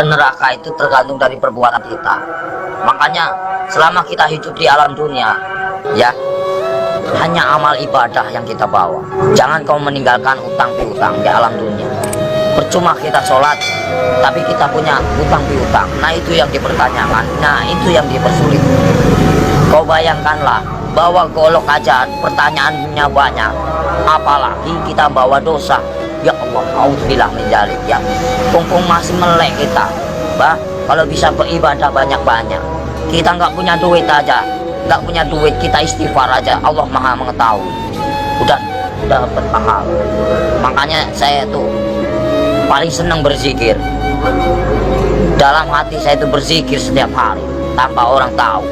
neraka itu tergantung dari perbuatan kita. Makanya selama kita hidup di alam dunia, ya, hanya amal ibadah yang kita bawa. Jangan kau meninggalkan utang piutang di alam dunia. Percuma kita sholat tapi kita punya utang piutang. Nah, itu yang dipertanyakan. Nah, itu yang dipersulit. Kau bayangkanlah bahwa golok aja pertanyaannya banyak, apalagi kita bawa dosa. Ya Allah, auzubillah min dzalik, ya. Mumpung masih melek kita, bah, kalau bisa beribadah banyak-banyak. Kita nggak punya duit aja, nggak punya duit, kita istighfar aja. Allah Maha mengetahui. Udah dapat pahala. Makanya saya tuh paling senang berzikir. Dalam hati saya itu berzikir setiap hari tanpa orang tahu.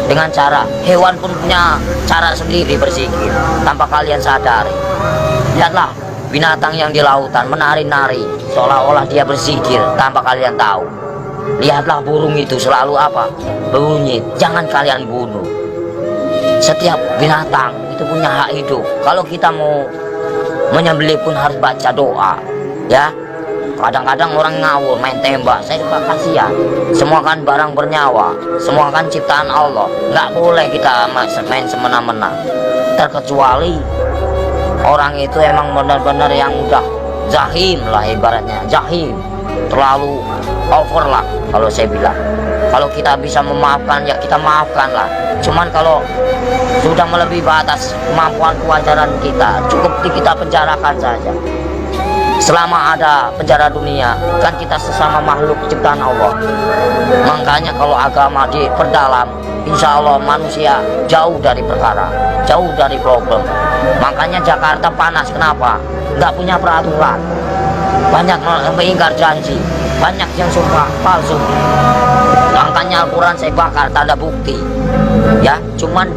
Dengan cara hewan pun punya cara sendiri berzikir tanpa kalian sadari. Lihatlah binatang yang di lautan menari-nari seolah-olah dia berzikir tanpa kalian tahu. Lihatlah burung itu selalu apa? Berbunyi, jangan kalian bunuh. Setiap binatang itu punya hak hidup. Kalau kita mau menyembelih pun harus baca doa, ya. Kadang-kadang orang ngawur main tembak, saya juga kasihan. Semua kan barang bernyawa, semua kan ciptaan Allah. Nggak boleh kita main semena-mena. Terkecuali orang itu emang benar-benar yang udah jahim lah, ibaratnya jahim, terlalu over lah kalau saya bilang. Kalau kita bisa memaafkan ya kita maafkan lah. Cuman kalau sudah melebihi batas kemampuan kewajaran kita, cukup kita penjarakan saja. Selama ada penjara dunia, kan kita sesama makhluk ciptaan Allah. Makanya kalau agama diperdalam, insya Allah manusia jauh dari perkara, jauh dari problem. Makanya Jakarta panas, kenapa? Nggak punya peraturan, banyak mengingkar janji, banyak yang sumpah palsu. Makanya Al-Quran saya bakar, tanda bukti, ya. Cuman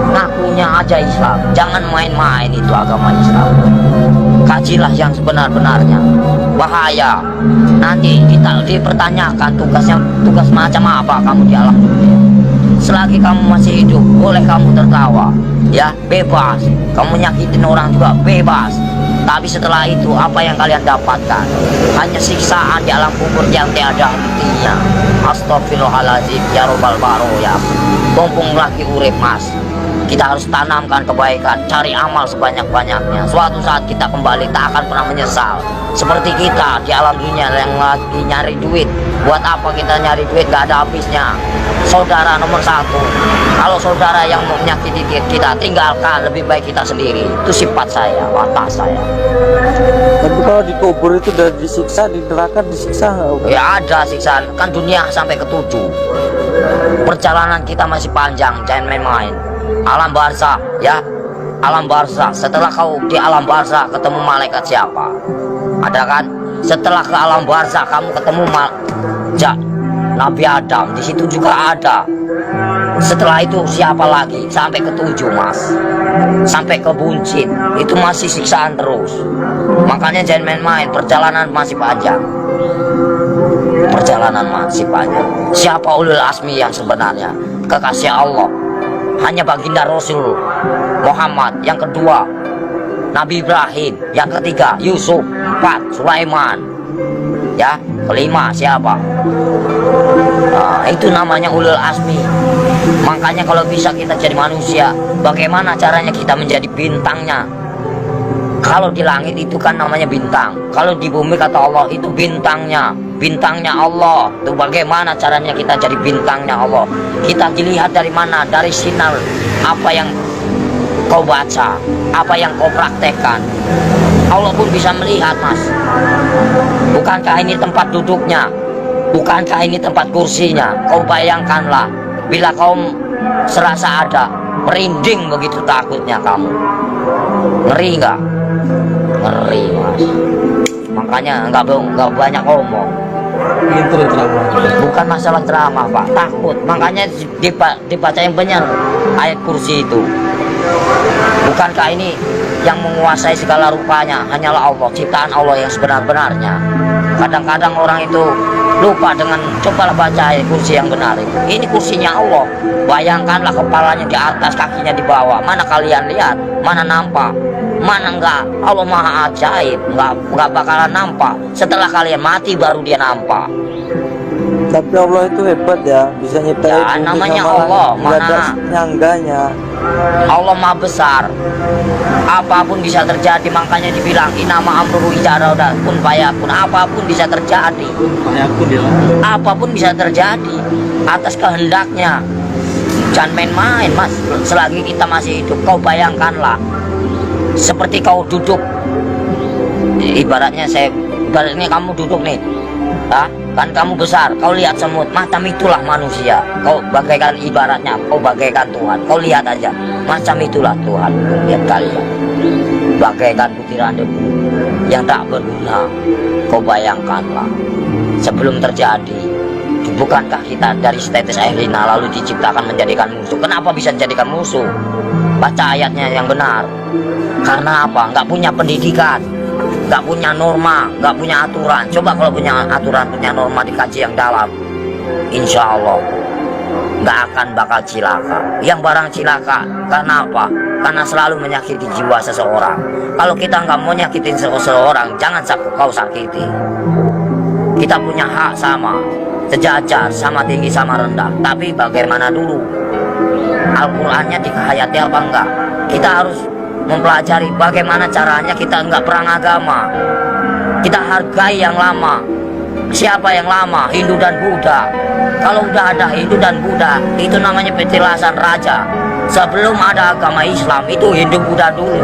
ngakunya aja Islam. Jangan main-main itu agama Islam. Kajilah yang sebenar-benarnya. Bahaya nanti kita dipertanyakan tugas macam apa kamu di alam dunia. Selagi kamu masih hidup, boleh kamu tertawa, ya, bebas. Kamu nyakitin orang juga bebas. Tapi setelah itu apa yang kalian dapatkan? Hanya siksaan di alam kubur yang tiada hentinya. Astagfirullahaladzim, ya robbal baroya. Mumpung lagi urip, mas, kita harus tanamkan kebaikan, cari amal sebanyak-banyaknya. Suatu saat kita kembali tak akan pernah menyesal. Seperti kita di alam dunia yang lagi nyari duit. Buat apa kita nyari duit, gak ada habisnya. Saudara nomor satu, kalau saudara yang menyakiti kita, tinggalkan. Lebih baik kita sendiri. Itu sifat saya, watak saya. Tapi kalau dikubur itu udah disiksa, di neraka disiksa nggak? Ya ada siksaan, kan dunia sampai ke-7. Perjalanan kita masih panjang, jangan main-main. Alam barzah, ya, alam barzah. Setelah kau di alam barzah ketemu malaikat siapa? Ada kan? Setelah ke alam barzah kamu ketemu Nabi Adam, di situ juga ada. Setelah itu siapa lagi? Sampai ke-7, mas, sampai ke buncit, itu masih siksaan terus. Makanya jangan main-main, perjalanan masih panjang. Perjalanan masih panjang. Siapa ulul asmi yang sebenarnya? Kekasih Allah hanya baginda Rasul Muhammad. Yang kedua Nabi Ibrahim. Yang ketiga Yusuf. 4 Sulaiman. Ya, kelima siapa? Nah, itu namanya ulul asmi. Makanya kalau bisa kita jadi manusia, bagaimana caranya kita menjadi bintangnya? Kalau di langit itu kan namanya bintang, kalau di bumi kata Allah itu bintangnya, bintangnya Allah. Itu bagaimana caranya kita jadi bintangnya Allah? Kita dilihat dari mana? Dari sinar apa yang kau baca, apa yang kau praktekkan. Allah pun bisa melihat, mas. Bukankah ini tempat duduknya? Bukankah ini tempat kursinya? Kau bayangkanlah, bila kau serasa ada, merinding begitu takutnya kamu. Ngeri nggak? Ngeri, mas. Makanya nggak banyak ngomong. Itu ceramah. Bukan masalah ceramah, pak, takut. Makanya dibaca yang benar ayat kursi itu. Bukankah ini yang menguasai segala rupanya hanyalah Allah, ciptaan Allah yang sebenar-benarnya. Kadang-kadang orang itu lupa dengan cobalah baca ayat kursi yang benar itu. Ini kursinya Allah. Bayangkanlah kepalanya di atas, kakinya di bawah. Mana kalian lihat? Mana nampak? Mana enggak? Allah maha ajaib, enggak bakalan nampak. Setelah kalian mati baru dia nampak. Tapi Allah itu hebat ya, bisa nyiptain Ya, bumi namanya sama Allah, langit, nggak ada mana- nyangganya. Allah maha besar, apapun bisa terjadi. Makanya dibilang inama amruhu idza arada kun fayakun. Apapun bisa terjadi, apapun bisa terjadi atas kehendaknya. Jangan main-main mas, selagi kita masih hidup. Kau bayangkanlah, seperti kau duduk, ibaratnya kamu duduk nih, kan kamu besar, kau lihat semut, macam itulah manusia. Kau bagaikan, ibaratnya kau bagaikan Tuhan. Kau lihat aja, macam itulah Tuhan. Lihat kalian, bagaikan butiran debu yang tak berguna. Kau bayangkanlah, sebelum terjadi, bukankah kita dari setetes air lina lalu diciptakan menjadikan musuh? Kenapa bisa menjadikan musuh? Baca ayatnya yang benar. Karena apa? Nggak punya pendidikan, nggak punya norma, nggak punya aturan. Coba kalau punya aturan, punya norma, dikaji yang dalam, insya Allah nggak akan bakal cilaka. Yang barang cilaka karena apa? Karena selalu menyakiti jiwa seseorang. Kalau kita nggak mau nyakitin seseorang, jangan kau sakiti. Kita punya hak sama, sejajar, sama tinggi, sama rendah. Tapi bagaimana dulu? Al-Qur'annya dikehayati apa enggak? Kita harus mempelajari bagaimana caranya. Kita enggak perang agama, kita hargai yang lama. Siapa yang lama? Hindu dan Buddha. Kalau udah ada Hindu dan Buddha, itu namanya petilasan raja. Sebelum ada agama Islam, itu Hindu Buddha dulu.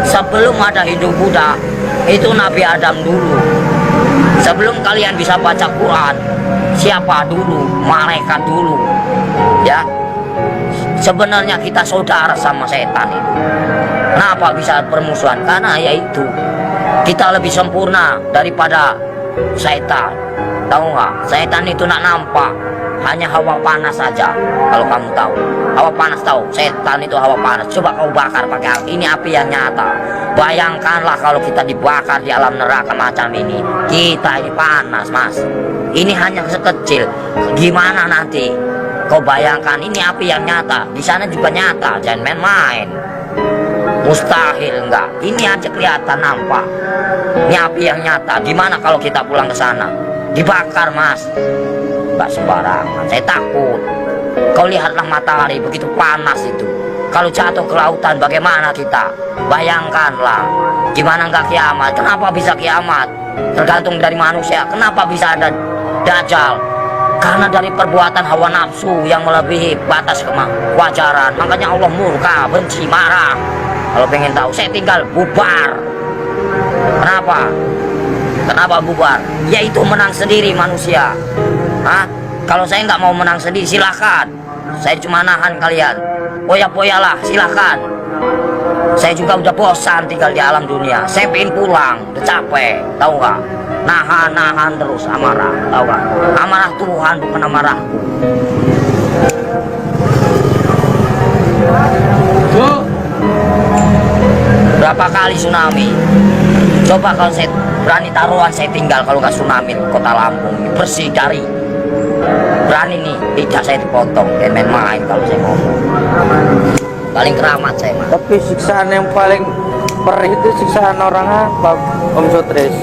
Sebelum ada Hindu Buddha, itu Nabi Adam dulu. Sebelum kalian bisa baca Quran, siapa dulu? Malaikat dulu. Ya, sebenarnya kita saudara sama setan itu. Kenapa bisa bermusuhan? Karena yaitu kita lebih sempurna daripada setan. Tahu nggak? Setan itu nak nampak, hanya hawa panas saja. Kalau kamu tahu, hawa panas tahu. Setan itu hawa panas. Coba kau bakar pakai api. Ini api yang nyata. Bayangkanlah kalau kita dibakar di alam neraka macam ini. Kita ini panas, mas. Ini hanya sekecil. Gimana nanti? Kau bayangkan, ini api yang nyata. Di sana juga nyata. Jangan main-main. Mustahil enggak. Ini aja kelihatan nampak. Ini api yang nyata. Gimana kalau kita pulang ke sana? Dibakar, mas. Enggak sembarangan. Saya takut. Kau lihatlah matahari begitu panas itu. Kalau jatuh ke lautan bagaimana kita? Bayangkanlah. Gimana enggak kiamat? Kenapa bisa kiamat? Tergantung dari manusia. Kenapa bisa ada Dajjal? Karena dari perbuatan hawa nafsu yang melebihi batas kewajaran. Makanya Allah murka, benci, marah. Kalau pengen tahu, saya tinggal bubar. Kenapa? Kenapa bubar? Yaitu menang sendiri manusia. Kalau saya nggak mau menang sendiri, silakan. Saya cuma nahan kalian. Poya-poyalah, silakan. Saya juga udah bosan tinggal di alam dunia. Saya pengen pulang, udah capek. Tahu nggak? Nahan terus amarah. Tahu nggak? Amarah Tuhan bukan amarahku. Berapa kali tsunami? Coba kalau saya berani taruhan, saya tinggal kalau nggak tsunami kota Lampung bersih dari. Berani nih, tidak saya dipotong. Dan main-main kalau saya ngomong. Paling keramat saya, mas. Tapi siksaan yang paling perih itu siksaan orang apa, Om Sotres?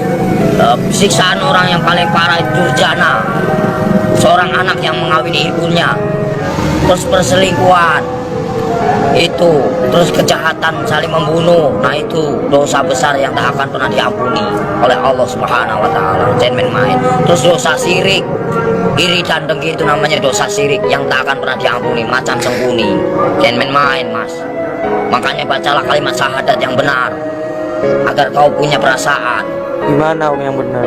Siksaan orang yang paling parah itu durjana. Seorang anak yang mengawini ibunya, terus perselingkuhan, itu terus kejahatan saling membunuh. Nah itu dosa besar yang tak akan pernah diampuni oleh Allah Subhanahu wa Ta'ala. Jangan main. Terus dosa syirik, iri dan dengki, itu namanya dosa syirik yang tak akan pernah diampuni, macam sembunyi. Jangan main, mas. Makanya bacalah kalimat syahadat yang benar agar kau punya perasaan. Gimana Om yang benar?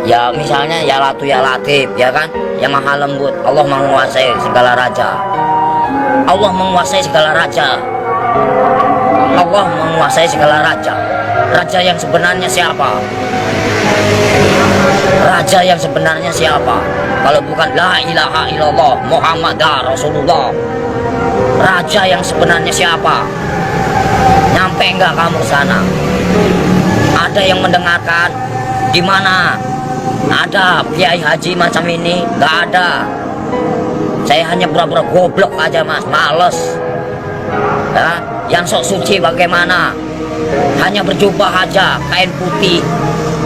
Ya misalnya ya Latu ya Latif, ya kan, yang maha lembut. Allah menguasai segala raja. Allah menguasai segala raja. Allah menguasai segala raja. Raja yang sebenarnya siapa? Raja yang sebenarnya siapa? Kalau bukan la ilaha illallah Muhammadar Rasulullah. Raja yang sebenarnya siapa? Nyampe enggak kamu ke sana? Ada yang mendengarkan? Di mana? Ada kiai haji macam ini? Enggak ada. Saya hanya pura-pura goblok aja, mas. Males. Ya, yang sok suci bagaimana? hanya berjubah aja kain putih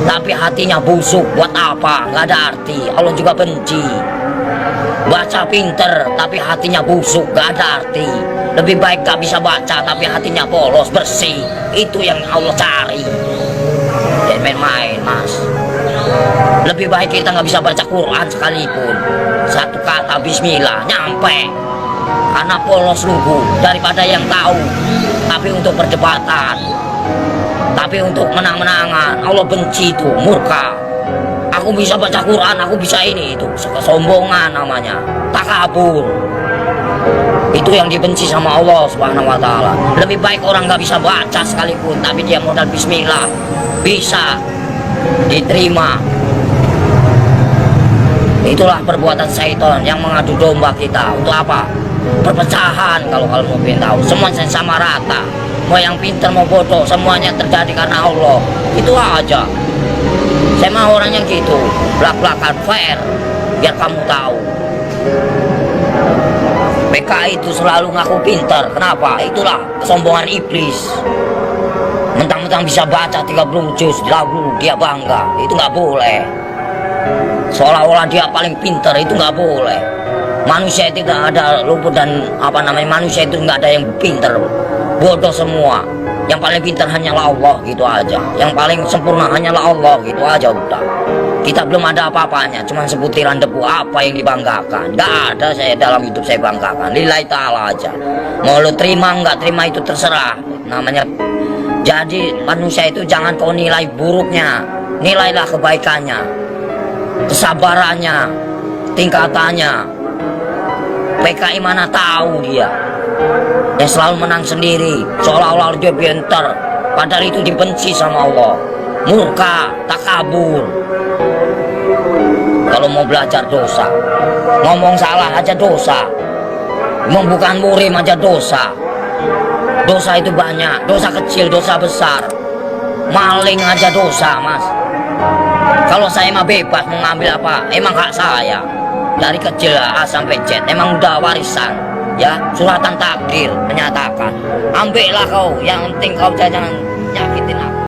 tapi hatinya busuk, buat apa? Nggak ada arti. Allah juga benci. Baca pinter tapi hatinya busuk, nggak ada arti. Lebih baik gak bisa baca tapi hatinya polos, bersih. Itu yang Allah cari. Jangan main-main, Mas. Lebih baik kita nggak bisa baca Quran sekalipun, satu kata Bismillah nyampe, karena polos lugu, daripada yang tahu tapi untuk perdebatan, tapi untuk menang-menangan. Allah benci itu, murka. Aku bisa baca Quran, aku bisa ini, itu kesombongan namanya, takabur. Itu yang dibenci sama Allah Subhanahu wa Ta'ala. Lebih baik orang nggak bisa baca sekalipun tapi dia modal Bismillah bisa diterima. Itulah perbuatan syaitan yang mengadu domba kita. Untuk apa? Perpecahan. Kalau mau pengen tahu, semuanya sama rata, mau yang pintar mau bodoh, semuanya terjadi karena Allah. Itu aja. Saya mau orangnya gitu, belak-belakan, fair, biar kamu tahu. PKI itu selalu ngaku pintar. Kenapa? Itulah kesombongan iblis. Mentang-mentang bisa baca 30 juz lalu dia bangga. Itu nggak boleh. Seolah-olah dia paling pintar, itu nggak boleh. Manusia itu tidak ada luput, dan manusia itu nggak ada yang pintar, bodoh semua. Yang paling pintar hanyalah Allah, gitu aja. Yang paling sempurna hanyalah Allah, gitu aja udah. Kita belum ada apa-apanya, cuma sebutiran debu. Apa yang dibanggakan? Nggak ada saya dalam hidup saya banggakan. Lillahi ta'ala aja. Mau lu terima nggak terima itu terserah. Namanya. Jadi manusia itu jangan kau nilai buruknya, nilailah kebaikannya, kesabarannya, tingkatannya. PKI mana tahu dia yang selalu menang sendiri, seolah-olah dia pintar, padahal itu dibenci sama Allah. Murka, takabur. Kalau mau belajar dosa, ngomong salah aja dosa, bukan murim aja dosa. Dosa itu banyak, dosa kecil, dosa besar. Maling aja dosa, Mas. Kalau saya mah bebas mau ngambil apa, emang hak saya. Dari kecil A sampai Z, emang udah warisan. Ya, suratan takdir menyatakan. Ambillah kau, yang penting kau jangan nyakitin aku.